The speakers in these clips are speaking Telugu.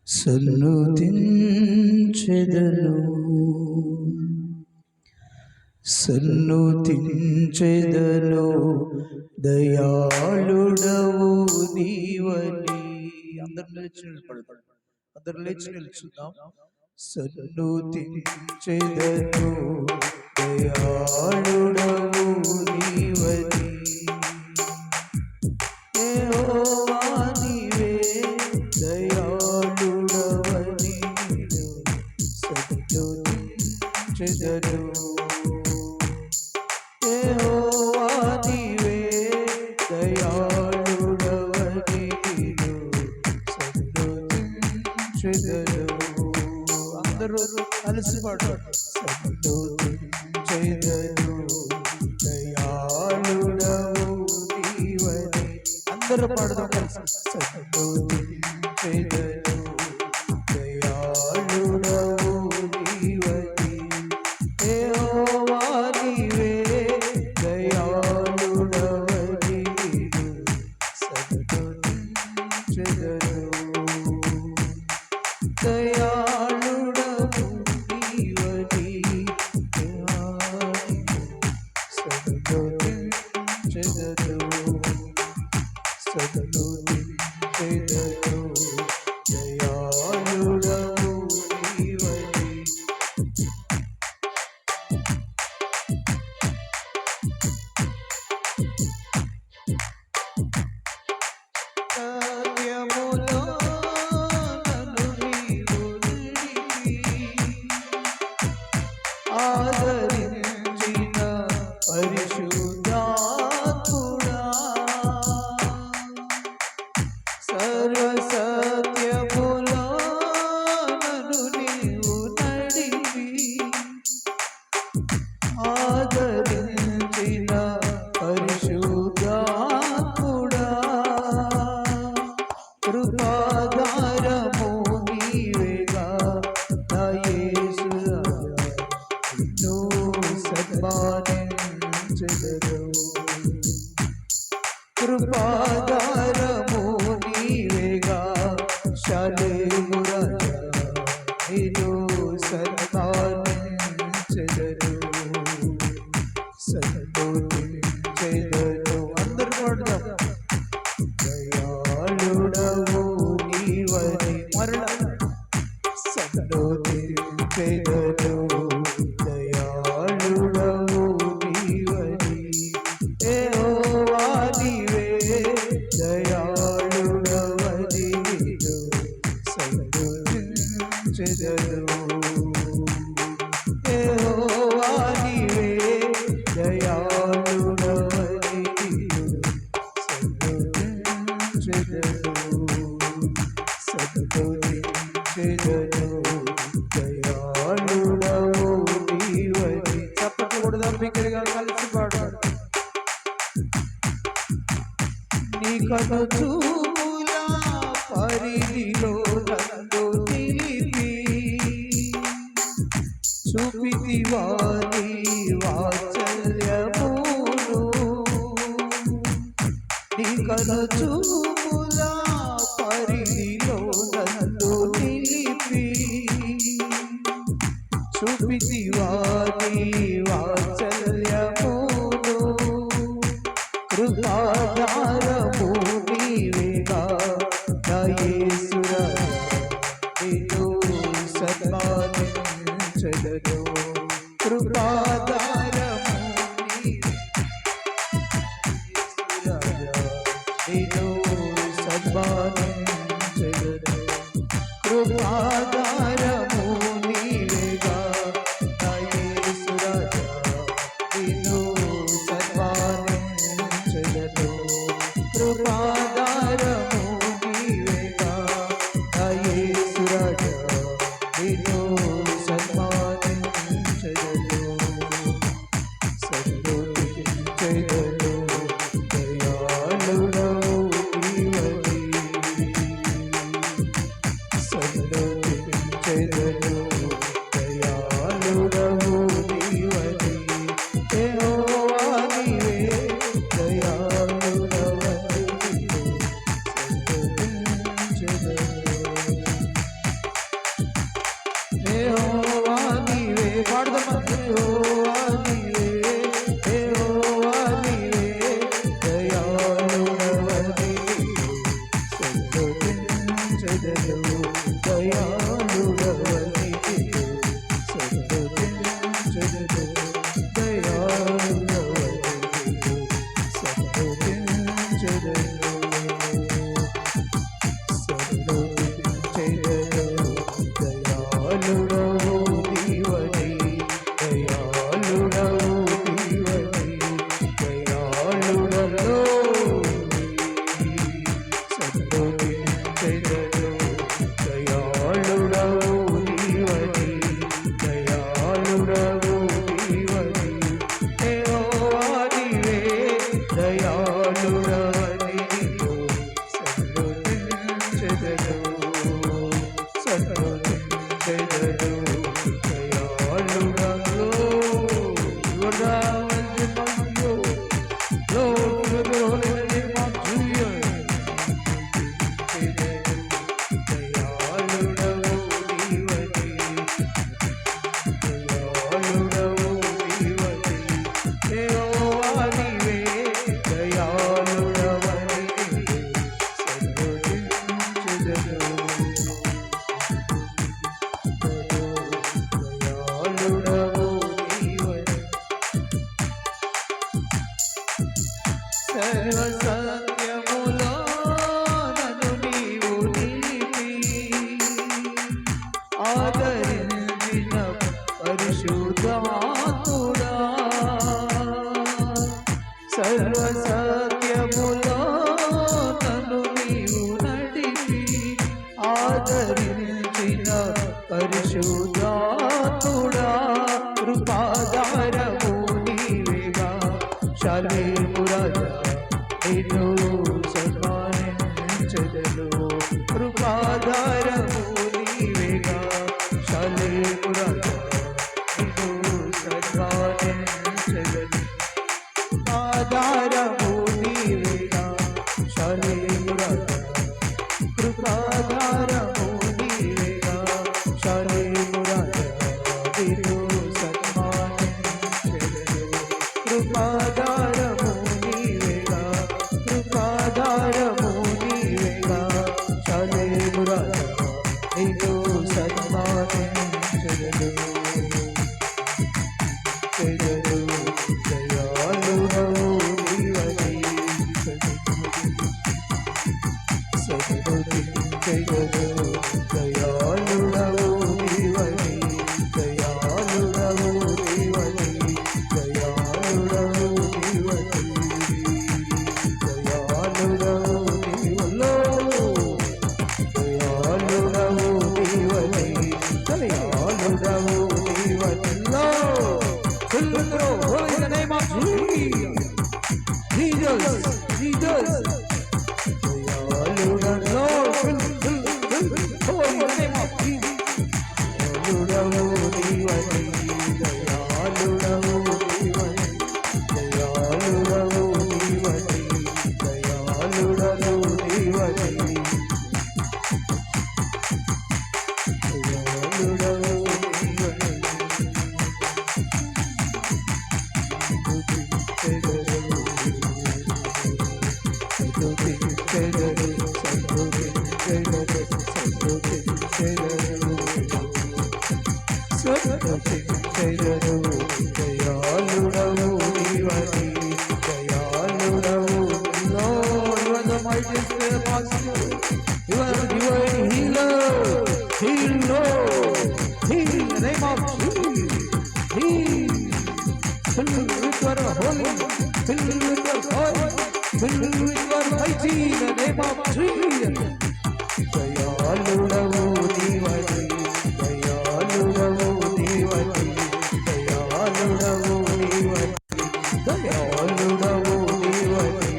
సన్నుతించెదను సన్నుతించెదను దయాళుడవు నీవని. అందరు లేచి నిలబడతారు, అందరు లేచి నిల్చుందాం. సన్నుతించెదను దయాళుడవు నీవని, యెహోవా నీవే దయాళుడవని సన్నుతించెదను. యెహోవా నీవే దయాళుడవని సన్నుతించెదను. అందరూ కలిసి పాడారు. సన్నుతించెదను దయాళుడవు నీవని. అందరూ పాడదాం కలిసి. సన్నుతించెదను దయాళుడవు నీవని, యెహోవా నీవే దయాళుడవని సన్నుతించెదను. దయాళుడవు నీవని సన్నుతించెదను సన్నుతించెదను దయాళుడవు నీవని. సత్యములో నన్ను నీవు నడిపి ఆదరించిన పరిశుద్ధాత్ముడా, సర్వసత్యములో నన్ను నీవు నడిపి ఆదరించిన పరిశుద్ధాత్ముడా, కృపాధారము నీవేగా నా యేసురాజా, నిన్ను సన్మానించెదను. కృపాధారము నీవేగా శాలేము రాజా, నిన్ను సన్మానించెదను సన్నుతించెదను. అందరూ పాడదాం. దయాళుడవు నీవని మరలా సన్నుతించెదను దయాళుడవు నీవని, యెహోవా నీవే దయాళుడవని సన్నుతించెదను. యెహోవా నీవే దయాళుడవని సన్నుతించెదను సన్నుతించెదను దయాళుడవు నీవని. చప్పట్లు కొడదాం, బిగ్గరగా కలిసి పాడాడు. నీ కను చూపుల పరిధిలో నన్ను నిలిపి చూపితివా నీ వాత్సల్యమును. నీ కను చూపుల పరిధిలో నన్ను నిలిపి చూపితివా నీ వాత్సల్యమును. కృపాధారము నీవేగా నా యేసురాజా, నిన్ను సన్మానించెదను. కృపాధారము యేసురాజా, నిన్ను సన్మానించెదను. కృపాధారము నీవేగా నా యేసురాజా, నిన్ను సన్మానించెదను. కృపాధారము నీవేగా నా యేసురాజా, నిన్ను సన్మానించెదను సన్నుతించెదను దయాళుడవు నీవని సన్నుతించెదను దయాళుడవు నీవని, యెహోవా నీవే దయాళుడవని దయాళుడవనిదిగో సంతోషించెదను దయాళుడవనిదిగో సంతోషించెదను సంతోషించెదను దయాళుడవు నీవని దయాళుడవు నీవని దయాళుడలో సంతోషించెదను దయాళుడవు నీవని దయాళుడవు నీవని యెహోవా నీవే దయాళుడవనిదిగో సంతోషించెదను సంతోషించెదను దయాళుడలో సర్వసత్యములో నన్ను నీవు నిలిపి ఆదరించిన పరిశుద్ధాత్ముడా సర్వసత్యములో నన్ను నీవు నడిపి ఆదరించిన పరిశుద్ధాత్ముడా కృపాధారము నీవేగా శాలేము రాజా నిన్ను సన్మానించెదను కృపాధారము నీవేగా శాలేము రాజా నిన్ను సన్మానించెదను కృపాధారము నీవేగా శాలేము రాజా కృపాధారము నీవేగా శాలేము రాజా నిన్ను సన్మానించెదను కృపాధారము నీవేగా కృపాధారము నీవేగా శాలేము రాజా నిన్ను సన్మానించెదను దయాళుడవు నీవని సంతోషించెదను దయాళుడవు నీవని దయాళుడవు నీవని దయాళుడవు నీవని దయాళుడవు నీవలో దయాళుడవు నీవని దయాళుడవు నీవనిలో Children, oh, in the name of Jesus, Jesus. Lord, oh, in the name of Jesus. You are the divine healer. Heal, Lord. Heal in the name of Jesus. Heal. Fill with your holy. Fill with your fire. Fill with your mighty in the name of Jesus. దయాళుడవు నీవని దయాళుడవు నీవని దయాళుడవు నీవని దయాళుడవు నీవని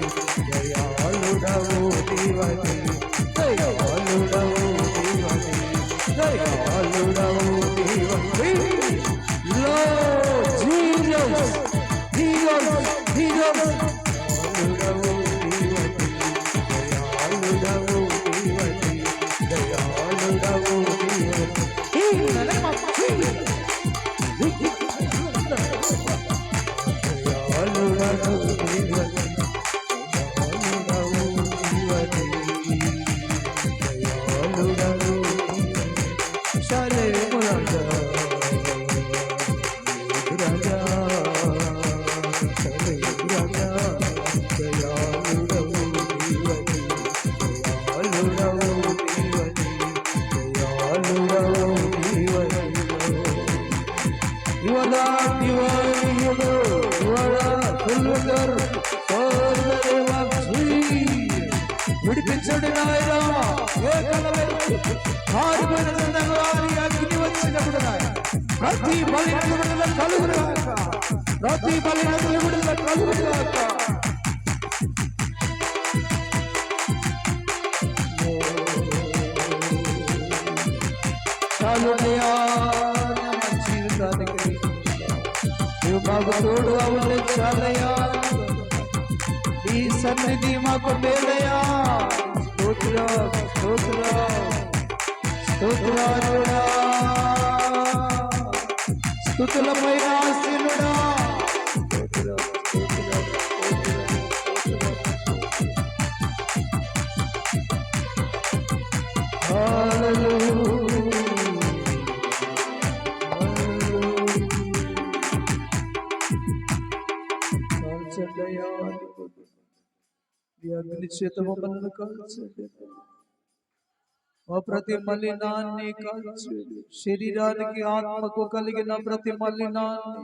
దయాళుడవు నీవని దయాళుడవు నీవని దయాళుడవు నీవని Lord Jesus Jesus Jesus దయాళుడవు నీవని దయాళుడవు నీవని దయాళుడవు నీవని In the name of Jesus దయాళుడవు నీవని దయాళుడవు నీవని దయాళుడవు చూడు నాయన ఏ కలవెత్తు మారిపోయిన సందర్భాన్ని అగ్ని వచ్చినప్పుడు నాయన ప్రతి బలినకు విడుదల కలుగును గాక, ప్రతి బలినకు విడుదల కలుగును గాక. చాలునయ్యా నా జీవితానికి నువ్వు మాకు తోడుగా ఉండే చాలయ్యా, ఈ సన్నిధి మాకు మేలయ్యా. స్తోత్రం స్తోత్రం స్తోత్రాలుడా, స్తుతులపై ఆశీనుడా. అగ్ని చేత మమ్మల్ని కాల్చండి, మా ప్రతి మలినాన్ని కాల్చండి, శరీరానికి ఆత్మకు కలిగిన ప్రతి మలినాన్ని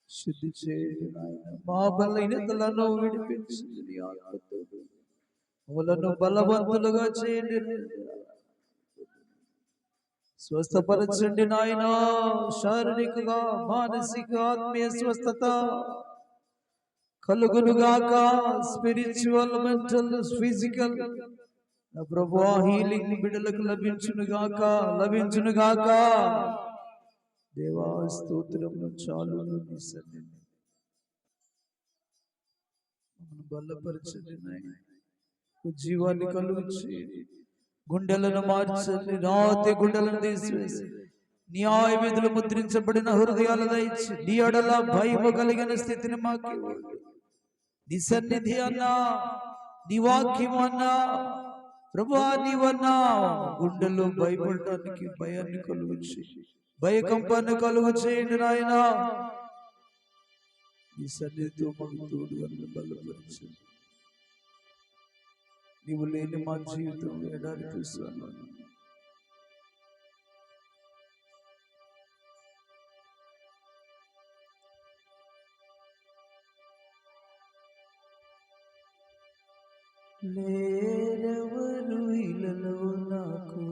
శుద్ధి చేయండి నాయన. మా బలహీనతలను విడిపించండి, ఆత్మతో మమ్మలను బలవంతులుగా చేయండి, స్వస్థపరచండి నాయన. శారీరకంగా మానసిక ఆత్మీయ స్వస్థత కలుగునుగాక, స్పిరిచువల్ మెంటల్ ఫిజికల్ నా ప్రభువా హీలింగ్ బిడ్డలకు లభించునుగాక, లభించునుగాక. దేవా స్తోత్రము చాలును, నీ సన్నిధి మమ్మల్ని బలపరచండి నాయన. జీవాన్ని కలుగు చేయండి, గుండెలను మార్చండి, రాతి గుండెలను తీసివేసి న్యాయ విధులు ముద్రించబడిన హృదయాలు దయచి నీ ఎడల భయము కలిగిన స్థితిని మాకు నీ సన్నిధి అన్నా, నీ వాక్యం అన్నా ప్రభువా నీవన్నా గుండెల్లో భయపడటానికి భయాన్ని కలుగు చేయండి, భయకంపాన్ని కలుగు చేయండి నాయన. నీ సన్నిధితో మాకు తోడుగా బలపరచండి. నీవు లేని మా జీవితం ఎడారి చూస్తాను. లేరెవరు ఇలలో నాకు